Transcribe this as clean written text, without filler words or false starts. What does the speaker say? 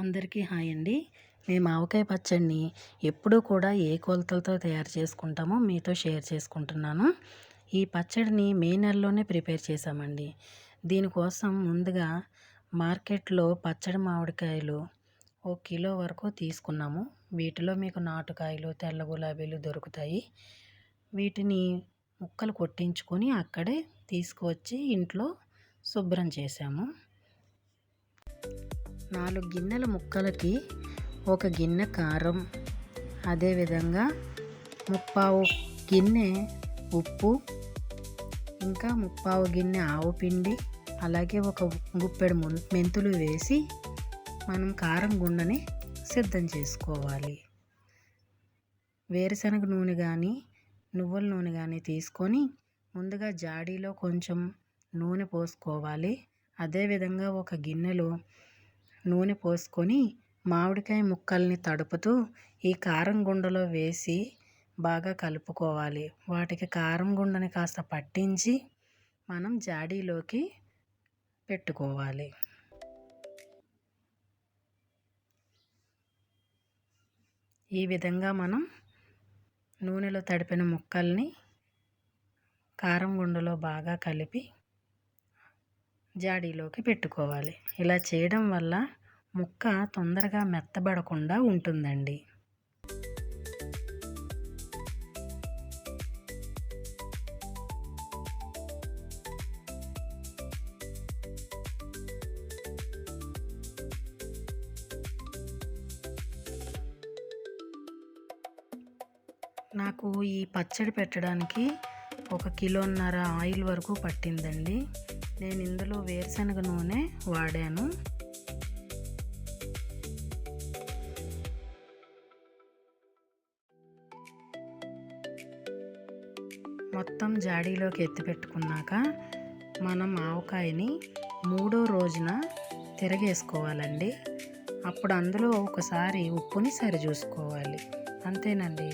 అందరికీ హాయ్ అండి. మేము ఆవకాయ పచ్చడిని ఎప్పుడూ కూడా ఏ కొలతలతో తయారు చేసుకుంటామో మీతో షేర్ చేసుకుంటున్నాను. ఈ పచ్చడిని మే నెలలోనే ప్రిపేర్ చేశామండి. దీనికోసం ముందుగా మార్కెట్లో పచ్చడి మామిడికాయలు 1 కిలో వరకు తీసుకున్నాము. వీటిలో మీకు నాటుకాయలు, తెల్ల గులాబీలు దొరుకుతాయి. వీటిని ముక్కలు కొట్టించుకొని అక్కడే తీసుకువచ్చి ఇంట్లో శుభ్రం చేశాము. 4 గిన్నెల ముక్కలకి 1 గిన్నె కారం, అదేవిధంగా 3/4 గిన్నె ఉప్పు, ఇంకా 3/4 గిన్నె ఆవు పిండి, అలాగే 1 గుప్పెడు మెంతులు వేసి మనం కారం గుండని సిద్ధం చేసుకోవాలి. వేరుశనగ నూనె కానీ నువ్వుల నూనె కానీ తీసుకొని ముందుగా జాడీలో కొంచెం నూనె పోసుకోవాలి. అదేవిధంగా 1 గిన్నెలో నూనె పోసుకొని మామిడికాయ ముక్కల్ని తడుపుతూ ఈ కారం గుండలో వేసి బాగా కలుపుకోవాలి. వాటికి కారం గుండని కాస్త పట్టించి మనం జాడీలోకి పెట్టుకోవాలి. ఈ విధంగా మనం నూనెలో తడిపిన ముక్కల్ని కారం గుండలో బాగా కలిపి జాడీలోకి పెట్టుకోవాలి. ఇలా చేయడం వల్ల ముక్క తొందరగా మెత్తబడకుండా ఉంటుందండి. నాకు ఈ పచ్చడి పెట్టడానికి 1.5 కిలోన్నర ఆయిల్ వరకు పట్టిందండి. నేను ఇందులో వేరుశనగ నూనె వాడాను. మొత్తం జాడీలోకి ఎత్తి పెట్టుకున్నాక మనం ఆవకాయని 3వ రోజున తిరగేసుకోవాలండి. అప్పుడు అందులో ఒకసారి ఉప్పుని సరిచూసుకోవాలి. అంతేనండి.